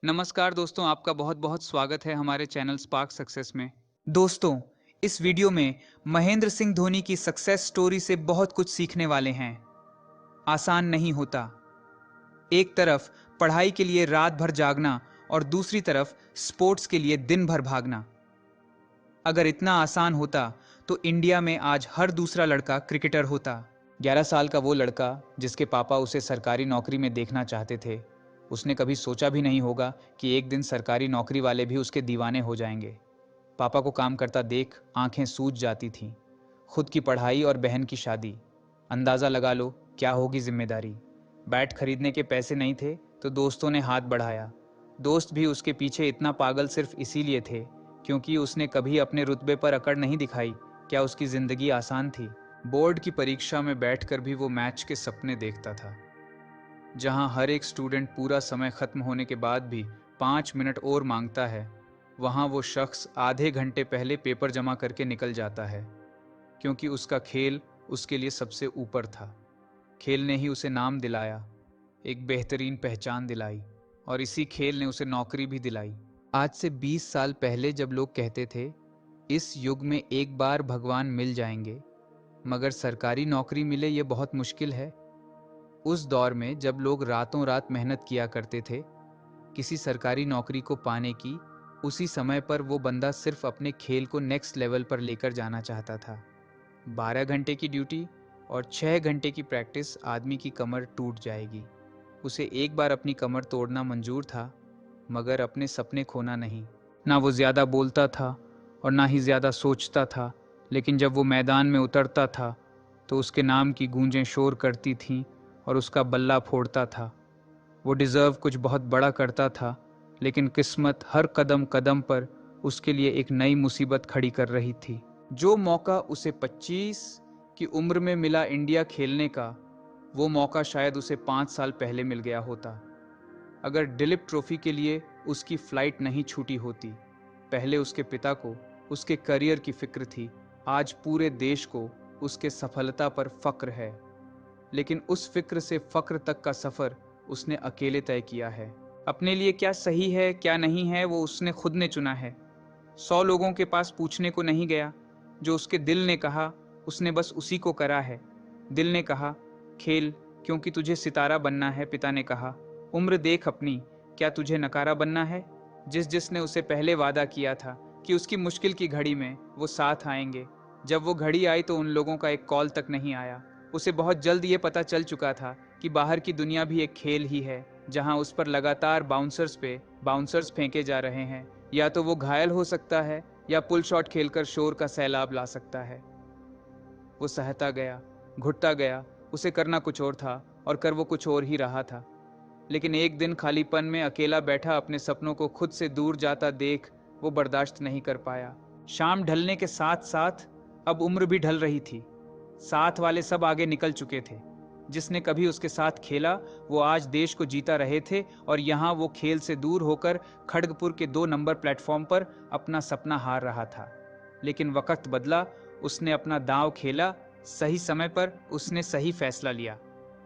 नमस्कार दोस्तों, आपका बहुत-बहुत स्वागत है हमारे चैनल स्पार्क सक्सेस में। दोस्तों, इस वीडियो में महेंद्र सिंह धोनी की सक्सेस स्टोरी से बहुत कुछ सीखने वाले हैं। आसान नहीं होता। एक तरफ पढ़ाई के लिए रात भर जागना और दूसरी तरफ स्पोर्ट्स के लिए दिन भर भागना। अगर इतना आसान होता तो इंडिया में आज हर दूसरा लड़का क्रिकेटर होता। 11 साल का वो लड़का जिसके पापा उसे सरकारी नौकरी में देखना चाहते थे, उसने कभी सोचा भी नहीं होगा कि एक दिन सरकारी नौकरी वाले भी उसके दीवाने हो जाएंगे। पापा को काम करता देख आंखें सूज जाती थीं। खुद की पढ़ाई और बहन की शादी, अंदाज़ा लगा लो क्या होगी जिम्मेदारी। बैट खरीदने के पैसे नहीं थे तो दोस्तों ने हाथ बढ़ाया। दोस्त भी उसके पीछे इतना पागल सिर्फ इसीलिए थे क्योंकि उसने कभी अपने रुतबे पर अकड़ नहीं दिखाई। क्या उसकी ज़िंदगी आसान थी? बोर्ड की परीक्षा में बैठकर भी वो मैच के सपने देखता था, जहां हर एक स्टूडेंट पूरा समय खत्म होने के बाद भी 5 मिनट और मांगता है। वहां वो शख्स आधे घंटे पहले पेपर जमा करके निकल जाता है, क्योंकि उसका खेल उसके लिए सबसे ऊपर था। खेल ने ही उसे नाम दिलाया, एक बेहतरीन पहचान दिलाई, और इसी खेल ने उसे नौकरी भी दिलाई। आज से 20 साल पहले जब लोग कहते थे इस युग में एक बार भगवान मिल जाएंगे, मगर सरकारी नौकरी मिले ये बहुत मुश्किल है। उस दौर में जब लोग रातों रात मेहनत किया करते थे किसी सरकारी नौकरी को पाने की, उसी समय पर वो बंदा सिर्फ अपने खेल को नेक्स्ट लेवल पर लेकर जाना चाहता था। 12 घंटे की ड्यूटी और 6 घंटे की प्रैक्टिस, आदमी की कमर टूट जाएगी। उसे एक बार अपनी कमर तोड़ना मंजूर था, मगर अपने सपने खोना नहीं। ना वो ज़्यादा बोलता था और ना ही ज़्यादा सोचता था, लेकिन जब वो मैदान में उतरता था तो उसके नाम की गूंजें शोर करती थीं और उसका बल्ला फोड़ता था। वो डिज़र्व कुछ बहुत बड़ा करता था, लेकिन किस्मत हर कदम कदम पर उसके लिए एक नई मुसीबत खड़ी कर रही थी। जो मौका उसे 25 की उम्र में मिला इंडिया खेलने का, वो मौका शायद उसे 5 साल पहले मिल गया होता, अगर दिलीप ट्रॉफी के लिए उसकी फ्लाइट नहीं छूटी होती। पहले उसके पिता को उसके करियर की फिक्र थी, आज पूरे देश को उसके सफलता पर फक्र है। लेकिन उस फिक्र से फक्र तक का सफ़र उसने अकेले तय किया है। अपने लिए क्या सही है क्या नहीं है वो उसने खुद ने चुना है। 100 लोगों के पास पूछने को नहीं गया। जो उसके दिल ने कहा उसने बस उसी को करा है। दिल ने कहा खेल क्योंकि तुझे सितारा बनना है। पिता ने कहा उम्र देख अपनी, क्या तुझे नकारा बनना है। जिसने उसे पहले वादा किया था कि उसकी मुश्किल की घड़ी में वो साथ आएंगे, जब वो घड़ी आई तो उन लोगों का एक कॉल तक नहीं आया। उसे बहुत जल्द ये पता चल चुका था कि बाहर की दुनिया भी एक खेल ही है, जहां उस पर लगातार बाउंसर्स फेंके जा रहे हैं। या तो वो घायल हो सकता है या पुल शॉट खेलकर शोर का सैलाब ला सकता है। वो सहता गया, घुटता गया। उसे करना कुछ और था और कर वो कुछ और ही रहा था। लेकिन एक दिन खालीपन में अकेला बैठा अपने सपनों को खुद से दूर जाता देख वो बर्दाश्त नहीं कर पाया। शाम ढलने के साथ साथ अब उम्र भी ढल रही थी। साथ वाले सब आगे निकल चुके थे। जिसने कभी उसके साथ खेला वो आज देश को जीता रहे थे, और यहाँ वो खेल से दूर होकर खड़गपुर के 2 नंबर प्लेटफॉर्म पर अपना सपना हार रहा था। लेकिन वक्त बदला, उसने अपना दांव खेला, सही समय पर उसने सही फैसला लिया,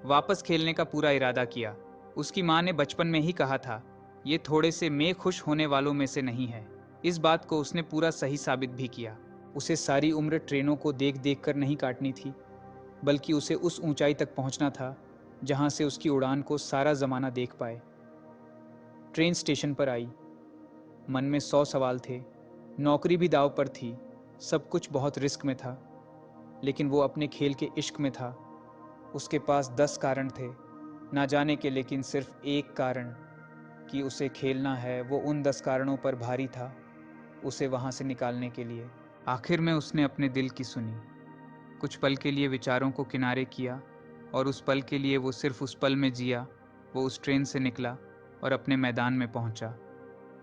वापस खेलने का पूरा इरादा किया। उसकी माँ ने बचपन में ही कहा था ये थोड़े से में खुश होने वालों में से नहीं है। इस बात को उसने पूरा सही साबित भी किया। उसे सारी उम्र ट्रेनों को देख देख कर नहीं काटनी थी, बल्कि उसे उस ऊंचाई तक पहुंचना था जहां से उसकी उड़ान को सारा ज़माना देख पाए। ट्रेन स्टेशन पर आई। मन में 100 सवाल थे। नौकरी भी दांव पर थी। सब कुछ बहुत रिस्क में था, लेकिन वो अपने खेल के इश्क में था। उसके पास 10 कारण थे, ना जाने के, लेकिन सिर्फ एक कारण कि उसे खेलना है, वो उन 10 कारणों पर भारी था उसे वहां से निकालने के लिए। आखिर में उसने अपने दिल की सुनी। कुछ पल के लिए विचारों को किनारे किया, और उस पल के लिए वो सिर्फ उस पल में जिया। वो उस ट्रेन से निकला और अपने मैदान में पहुंचा।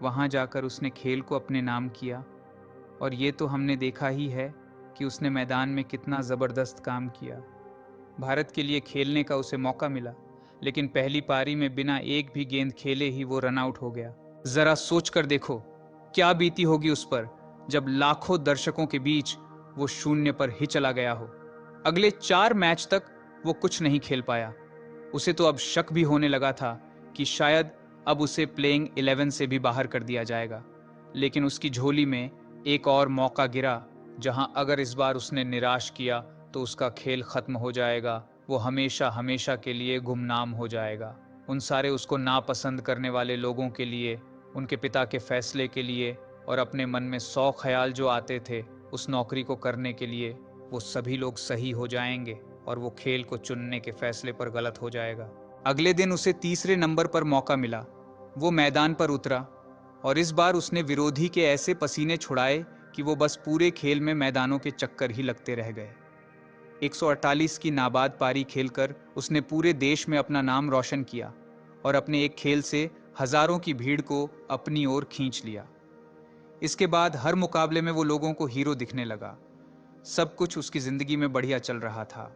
वहां जाकर उसने खेल को अपने नाम किया, और ये तो हमने देखा ही है कि उसने मैदान में कितना ज़बरदस्त काम किया। भारत के लिए खेलने का उसे मौका मिला, लेकिन पहली पारी में बिना एक भी गेंद खेले ही वो रन आउट हो गया। जरा सोच कर देखो क्या बीती होगी उस पर जब लाखों दर्शकों के बीच वो शून्य पर ही चला गया हो। अगले 4 मैच तक वो कुछ नहीं खेल पाया। उसे तो अब शक भी होने लगा था कि शायद अब उसे प्लेइंग 11 से भी बाहर कर दिया जाएगा। लेकिन उसकी झोली में एक और मौका गिरा, जहां अगर इस बार उसने निराश किया तो उसका खेल खत्म हो जाएगा। वो हमेशा हमेशा के लिए गुमनाम हो जाएगा। उन सारे उसको नापसंद करने वाले लोगों के लिए, उनके पिता के फैसले के लिए और अपने मन में 100 ख्याल जो आते थे उस नौकरी को करने के लिए, वो सभी लोग सही हो जाएंगे और वो खेल को चुनने के फैसले पर गलत हो जाएगा। अगले दिन उसे तीसरे नंबर पर मौका मिला। वो मैदान पर उतरा और इस बार उसने विरोधी के ऐसे पसीने छुड़ाए कि वो बस पूरे खेल में मैदानों के चक्कर ही लगते रह गए। 148 की नाबाद पारी खेलकर उसने पूरे देश में अपना नाम रोशन किया और अपने एक खेल से हजारों की भीड़ को अपनी ओर खींच लिया। इसके बाद हर मुकाबले में वो लोगों को हीरो दिखने लगा। सब कुछ उसकी जिंदगी में बढ़िया चल रहा था।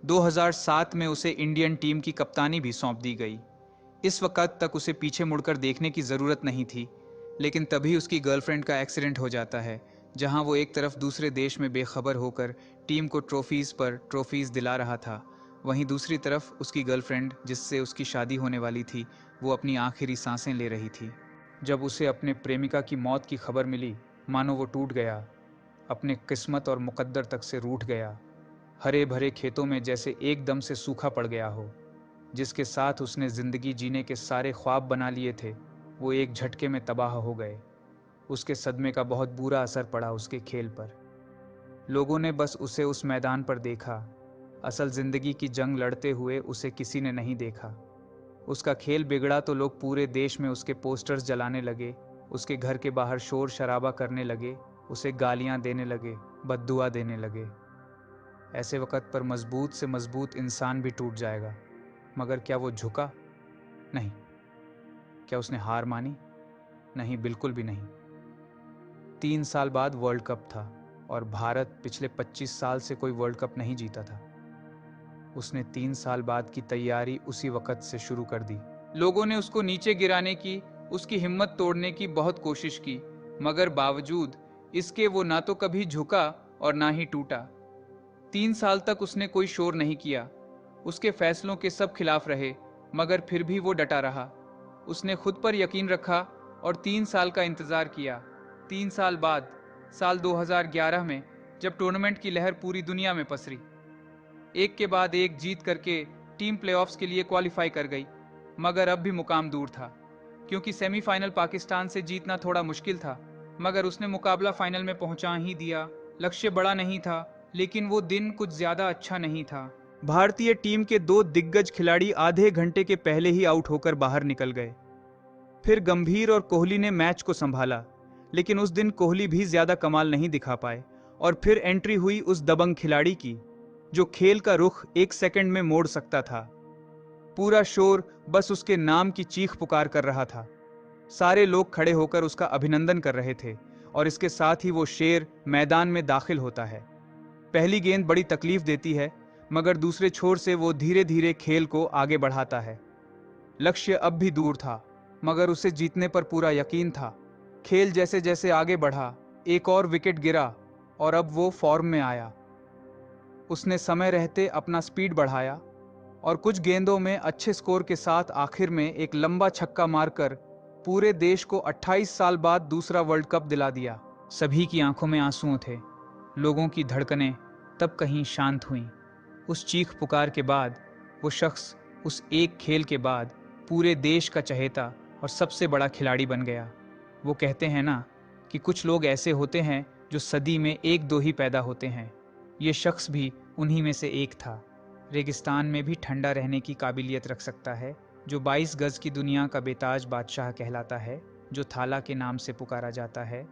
2007 में उसे इंडियन टीम की कप्तानी भी सौंप दी गई। इस वक्त तक उसे पीछे मुड़कर देखने की ज़रूरत नहीं थी, लेकिन तभी उसकी गर्लफ्रेंड का एक्सीडेंट हो जाता है, जहां वो एक तरफ दूसरे देश में बेखबर होकर टीम को ट्रॉफीज़ पर ट्रॉफीज़ दिला रहा था, वहीं दूसरी तरफ उसकी गर्लफ्रेंड, जिससे उसकी शादी होने वाली थी, वो अपनी आखिरी सांसें ले रही थी। जब उसे अपने प्रेमिका की मौत की खबर मिली, मानो वो टूट गया, अपने किस्मत और मुकद्दर तक से रूठ गया। हरे भरे खेतों में जैसे एकदम से सूखा पड़ गया हो। जिसके साथ उसने ज़िंदगी जीने के सारे ख्वाब बना लिए थे, वो एक झटके में तबाह हो गए। उसके सदमे का बहुत बुरा असर पड़ा उसके खेल पर। लोगों ने बस उसे उस मैदान पर देखा। असल ज़िंदगी की जंग लड़ते हुए उसे किसी ने नहीं देखा। उसका खेल बिगड़ा तो लोग पूरे देश में उसके पोस्टर्स जलाने लगे, उसके घर के बाहर शोर शराबा करने लगे, उसे गालियां देने लगे, बद्दुआ देने लगे। ऐसे वक्त पर मजबूत से मजबूत इंसान भी टूट जाएगा, मगर क्या वो झुका? नहीं। क्या उसने हार मानी? नहीं, बिल्कुल भी नहीं। 3 साल बाद वर्ल्ड कप था और भारत पिछले 25 साल से कोई वर्ल्ड कप नहीं जीता था। उसने 3 साल बाद की तैयारी उसी वक्त से शुरू कर दी। लोगों ने उसको नीचे गिराने की, उसकी हिम्मत तोड़ने की बहुत कोशिश की, मगर बावजूद इसके वो ना तो कभी झुका और ना ही टूटा। 3 साल तक उसने कोई शोर नहीं किया। उसके फैसलों के सब खिलाफ रहे, मगर फिर भी वो डटा रहा। उसने खुद पर यकीन रखा और 3 साल का इंतजार किया। 3 साल बाद, साल 2011 में, जब टूर्नामेंट की लहर पूरी दुनिया में पसरी, एक के बाद एक जीत करके टीम प्लेऑफ्स के लिए क्वालिफाई कर गई, मगर अब भी मुकाम दूर था, क्योंकि सेमीफाइनल पाकिस्तान से जीतना थोड़ा मुश्किल था। मगर उसने मुकाबला फाइनल में पहुंचा ही दिया। लक्ष्य बड़ा नहीं था, लेकिन वो दिन कुछ ज्यादा अच्छा नहीं था। भारतीय टीम के 2 दिग्गज खिलाड़ी आधे घंटे के पहले ही आउट होकर बाहर निकल गए। फिर गंभीर और कोहली ने मैच को संभाला, लेकिन उस दिन कोहली भी ज्यादा कमाल नहीं दिखा पाए। और फिर एंट्री हुई उस दबंग खिलाड़ी की, जो खेल का रुख एक सेकंड में मोड़ सकता था। पूरा शोर बस उसके नाम की चीख पुकार कर रहा था। सारे लोग खड़े होकर उसका अभिनंदन कर रहे थे और इसके साथ ही वो शेर मैदान में दाखिल होता है। पहली गेंद बड़ी तकलीफ देती है, मगर दूसरे छोर से वो धीरे धीरे खेल को आगे बढ़ाता है। लक्ष्य अब भी दूर था, मगर उसे जीतने पर पूरा यकीन था। खेल जैसे जैसे आगे बढ़ा, एक और विकेट गिरा और अब वो फॉर्म में आया। उसने समय रहते अपना स्पीड बढ़ाया और कुछ गेंदों में अच्छे स्कोर के साथ आखिर में एक लंबा छक्का मारकर पूरे देश को 28 साल बाद दूसरा वर्ल्ड कप दिला दिया। सभी की आंखों में आंसू थे। लोगों की धड़कनें तब कहीं शांत हुईं। उस चीख पुकार के बाद वो शख्स उस एक खेल के बाद पूरे देश का चहेता और सबसे बड़ा खिलाड़ी बन गया। वो कहते हैं ना कि कुछ लोग ऐसे होते हैं जो सदी में एक दो ही पैदा होते हैं। ये शख्स भी उन्हीं में से एक था। रेगिस्तान में भी ठंडा रहने की काबिलियत रख सकता है, जो 22 गज की दुनिया का बेताज बादशाह कहलाता है, जो थाला के नाम से पुकारा जाता है,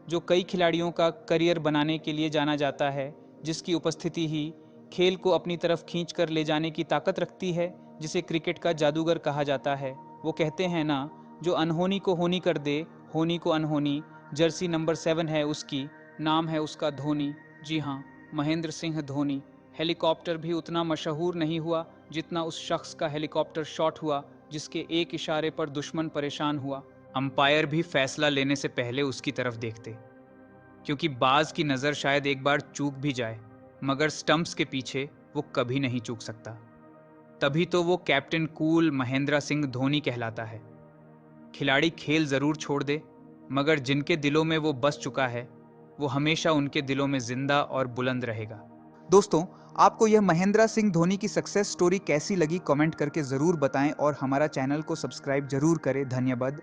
जो कई खिलाड़ियों का करियर बनाने के लिए जाना जाता है, जिसकी उपस्थिति ही खेल को अपनी तरफ खींच कर ले जाने की ताकत रखती है, जिसे क्रिकेट का जादूगर कहा जाता है। वो कहते हैं ना, जो अनहोनी को होनी कर दे, होनी को अनहोनी, जर्सी नंबर 7 है उसकी, नाम है उसका धोनी। जी हाँ, महेंद्र सिंह धोनी। हेलीकॉप्टर भी उतना मशहूर नहीं हुआ जितना उस शख्स का हेलीकॉप्टर शॉट हुआ, जिसके एक इशारे पर दुश्मन परेशान हुआ। अंपायर भी फैसला लेने से पहले उसकी तरफ देखते, क्योंकि बाज की नज़र शायद एक बार चूक भी जाए, मगर स्टंप्स के पीछे वो कभी नहीं चूक सकता। तभी तो वो कैप्टन कूल महेंद्र सिंह धोनी कहलाता है। खिलाड़ी खेल जरूर छोड़ दे, मगर जिनके दिलों में वो बस चुका है, वो हमेशा उनके दिलों में जिंदा और बुलंद रहेगा। दोस्तों, आपको यह महेंद्र सिंह धोनी की सक्सेस स्टोरी कैसी लगी कमेंट करके जरूर बताएं और हमारा चैनल को सब्सक्राइब जरूर करें। धन्यवाद।